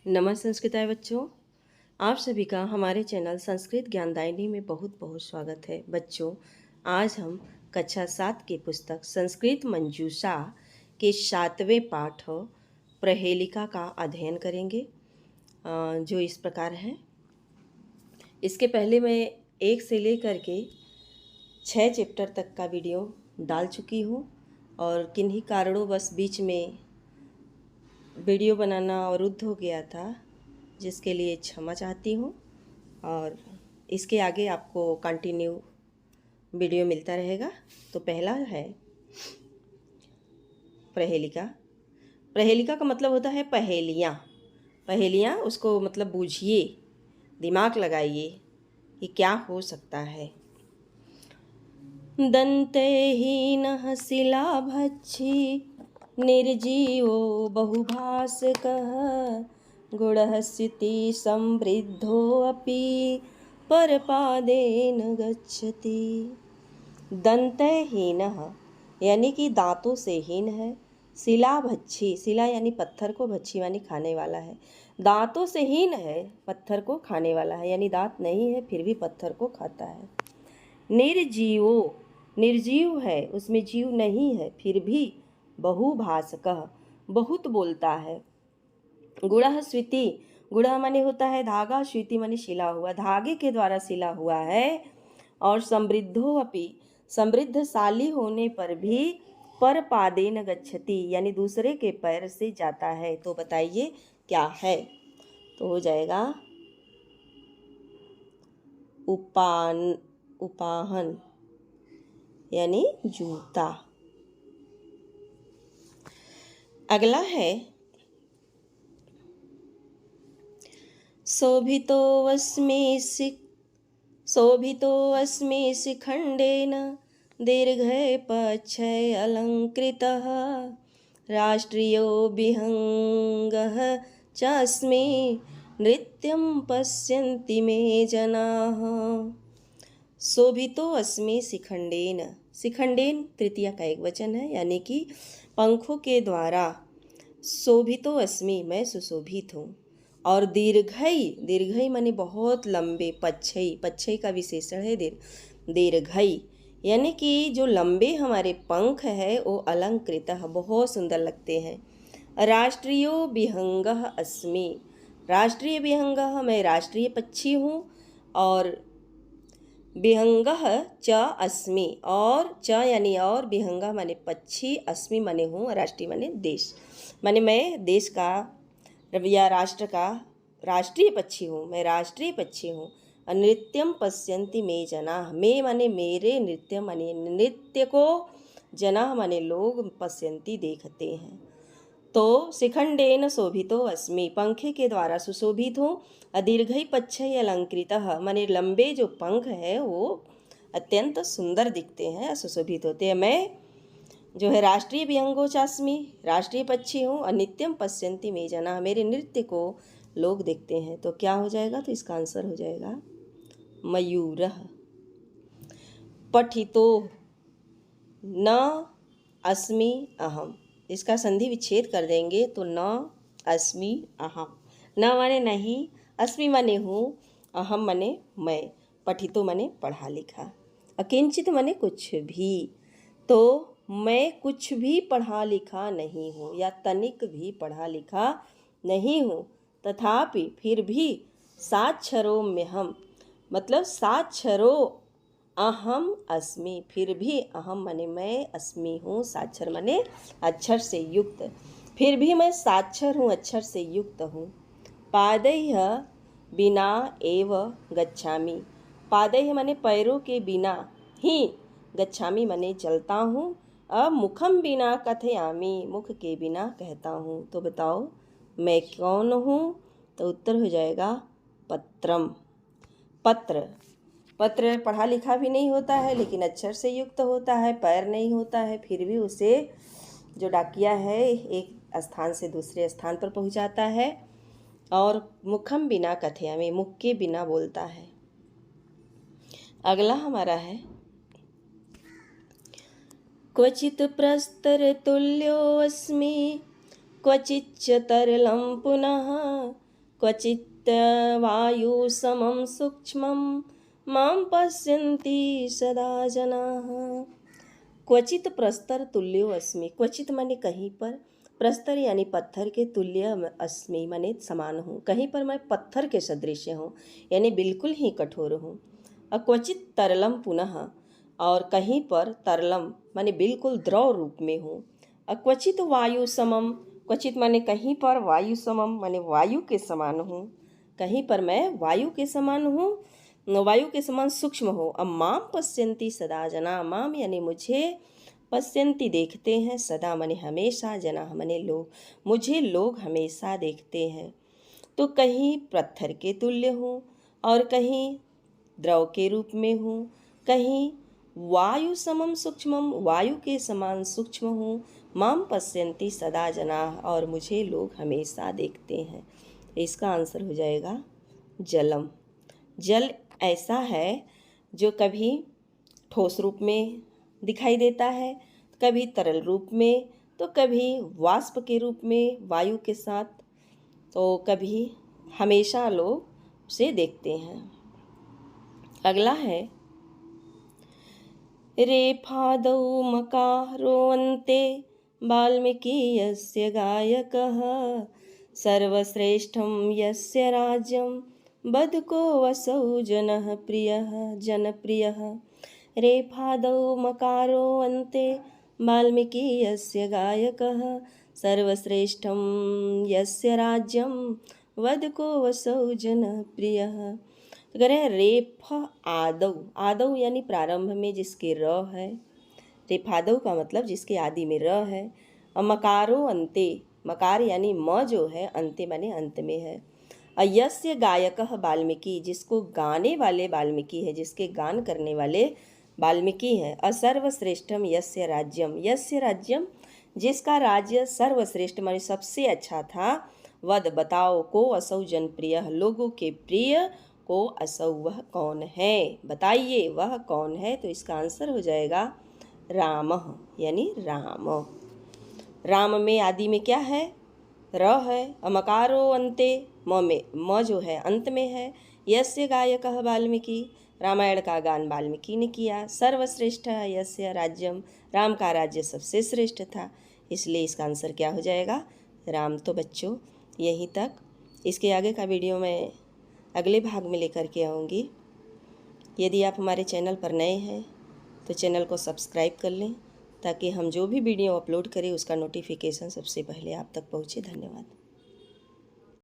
नमः संस्कृताय बच्चों, आप सभी का हमारे चैनल संस्कृत ज्ञानदायिनी में बहुत बहुत स्वागत है। बच्चों, आज हम कक्षा 7 की पुस्तक संस्कृत मंजूषा के 7वें पाठ प्रहेलिका का अध्ययन करेंगे, जो इस प्रकार है। इसके पहले मैं 1 से लेकर के 6 चैप्टर तक का वीडियो डाल चुकी हूँ और किन्हीं कारणों बस बीच में वीडियो बनाना अवरुद्ध हो गया था, जिसके लिए क्षमा चाहती हूँ। और इसके आगे आपको कंटिन्यू वीडियो मिलता रहेगा। तो पहला है प्रहेलिका। प्रहेलिका का मतलब होता है पहेलियाँ। पहेलियाँ उसको मतलब बूझिए, दिमाग लगाइए कि क्या हो सकता है। दन्तहीनः शिलाभक्षी निर्जीवो बहुभास्कः गुणः स्थिति समृद्धोऽपि परपादेन गच्छति। दन्तहीनः यानी कि दांतों से हीन है। शिलाभक्षी, शिला यानी पत्थर को, भक्षी यानी खाने वाला है। दांतों से हीन है, पत्थर को खाने वाला है, यानी दांत नहीं है फिर भी पत्थर को खाता है। निर्जीवो, निर्जीव है, उसमें जीव नहीं है फिर भी बहुभाषकः, बहुत बोलता है। गुणः स्विति, गुणः माने होता है धागा, स्विति माने सिला हुआ, धागे के द्वारा सिला हुआ है। और समृद्धो अपि, समृद्धशाली होने पर भी परपादेन गच्छति यानी दूसरे के पैर से जाता है। तो बताइए क्या है? तो हो जाएगा उपाहन यानी जूता। अगला है शोभितोऽस्मि शिखण्डेन दीर्घे पक्षे अलङ्कृतः राष्ट्रियो विहङ्गः चास्मि नृत्यं पश्यन्ति मे जनाः। शोभितोऽस्मि शिखण्डेन, शिखण्डेन तृतीया का एक वचन है, यानी कि पंखों के द्वारा। शोभितोऽस्मि मैं सुशोभित हूँ। और दीर्घई, दीर्घई माने बहुत लंबे, पच्छई, पच्छई का विशेषण है दीर्घई यानी कि जो लंबे हमारे पंख है वो अलंकृत, बहुत सुंदर लगते हैं। राष्ट्रीयो विहंगः अस्मि, राष्ट्रीय विहंगः मैं राष्ट्रीय पक्षी हूँ। और विहंगः च अस्मि, और च यानी और, विहंगः माने पक्षी, अस्मि माने हूँ, राष्ट्रीय माने देश, माने मैं देश का या राष्ट्र का राष्ट्रीय पक्षी हूँ, मैं राष्ट्रीय पक्षी हूँ। नृत्यम पश्यन्ति मे जनाः, मे माने मेरे, नृत्य माने नृत्य को, जनाः माने लोग, पश्यन्ति देखते हैं। तो शिखंडेन शोभितो अस्मि, पंखे के द्वारा सुशोभित हूँ। दीर्घई पक्षई अलंकृतः माने लंबे जो पंख है वो अत्यंत सुंदर दिखते हैं, सुशोभित होते हैं। मैं जो है राष्ट्रीय विहंगो चास्मि, राष्ट्रीय पक्षी हूँ। और नित्यम पश्यन्ति मे जना, मेरे नृत्य को लोग देखते हैं। तो क्या हो जाएगा? तो इसका आंसर हो जाएगा मयूरः। पठितो न अस्मि अहम, इसका संधि विच्छेद कर देंगे तो न अस्मि अहम। न माने नहीं, अस्मि माने हूँ, अहम माने मैं, पठितो माने पढ़ा लिखा, अकिंचित माने कुछ भी। तो मैं कुछ भी पढ़ा लिखा नहीं हूँ या तनिक भी पढ़ा लिखा नहीं हूँ। तथापि फिर भी साक्षरो में हम, मतलब साक्षरो अहम अस्मि, फिर भी अहम माने मैं, अस्मि हूँ, साक्षर माने अक्षर से युक्त, फिर भी मैं साक्षर हूँ, अक्षर से युक्त हूँ। पादैः बिना एव गच्छामि, पादैः माने पैरों के बिना ही, गच्छामि माने चलता हूँ। अब मुखम बिना कथयामि, मुख के बिना कहता हूँ। तो बताओ मैं कौन हूँ? तो उत्तर हो जाएगा पत्रम, पत्र। पत्र पढ़ा लिखा भी नहीं होता है लेकिन अक्षर से युक्त होता है, पैर नहीं होता है, फिर भी उसे जो डाकिया है एक स्थान से दूसरे स्थान पर पहुँचाता है। और मुखम बिना कथयामि, मुख के बिना बोलता है। अगला हमारा है क्वचित प्रस्तरतुल्योऽस्मि क्वचिच्च तरलं पुनः क्वचित् वायु समं सूक्ष्मं मां पश्यन्ति सदा जनाः। क्वचित प्रस्तर तुल्यो अस्मि। क्वचित माने कहीं पर, प्रस्तर यानी पत्थर के, तुल्य अस्मि माने समान हूँ। कहीं पर मैं पत्थर के सदृश हूँ यानी बिल्कुल ही कठोर हूँ। क्वचित तरलम पुनः, और कहीं पर तरलम माने बिल्कुल द्रव रूप में हूँ। क्वचित वायु समम, क्वचित माने कहीं पर, वायु समम माने वायु के समान हूँ। कहीं पर मैं वायु के समान हूँ, वायु के समान सूक्ष्म हो। अब माम पश्यन्ति सदा जना, माम यानी मुझे, पश्यन्ति देखते हैं, सदा माने हमेशा, जना माने लोग, मुझे लोग हमेशा देखते हैं। तो कहीं पत्थर के तुल्य हूँ और कहीं द्रव के रूप में हूँ, कहीं वायु समम सूक्ष्मम, वायु के समान सूक्ष्म हूँ। माम पश्यन्ति सदा जना, और मुझे लोग हमेशा देखते हैं। इसका आंसर हो जाएगा जलम। जल ऐसा है जो कभी ठोस रूप में दिखाई देता है, कभी तरल रूप में, तो कभी वाष्प के रूप में वायु के साथ, तो कभी हमेशा लोग उसे देखते हैं। अगला है रेफादौ मकारोऽन्ते वाल्मीकियस्य गायकः सर्वश्रेष्ठं यस्य राज्यं बदको वसौ जनः प्रियः जनप्रियः। रेफादौ मकारो अन्ते वाल्मीकियस्य गायकः सर्वश्रेष्ठं यस्य राज्यं वदको वसौ जनः प्रियः। तो कह रहे हैं रेफ आदौ, आदौ यानी प्रारंभ में जिसके र है, रेफादौ का मतलब जिसके आदि में र है, और मकारो अंते, मकार यानी म जो है, अंते माने अंत में है। यस्य गायकः वाल्मीकि, जिसको गाने वाले वाल्मीकि है, जिसके गान करने वाले वाल्मीकि हैं। असर्वश्रेष्ठम यस्य राज्यम, यस्य राज्यम जिसका राज्य सर्वश्रेष्ठ माने सबसे अच्छा था। वद बताओ, को असौ जनप्रिय, लोगों के प्रिय, को असौ वह कौन है, बताइए वह कौन है। तो इसका आंसर हो जाएगा रामः यानी राम। राम में आदि में क्या है, र है। अमकारो अंते, म में, म जो है अंत में है। यस्य गायकः वाल्मीकि, रामायण का गान वाल्मीकि ने किया। सर्वश्रेष्ठ यस्य राज्यम, राम का राज्य सबसे श्रेष्ठ था, इसलिए इसका आंसर क्या हो जाएगा राम। तो बच्चों यहीं तक, इसके आगे का वीडियो मैं अगले भाग में लेकर के आऊँगी। यदि आप हमारे चैनल पर नए हैं तो चैनल को सब्सक्राइब कर लें, ताकि हम जो भी वीडियो अपलोड करें उसका नोटिफिकेशन सबसे पहले आप तक पहुँचे। धन्यवाद।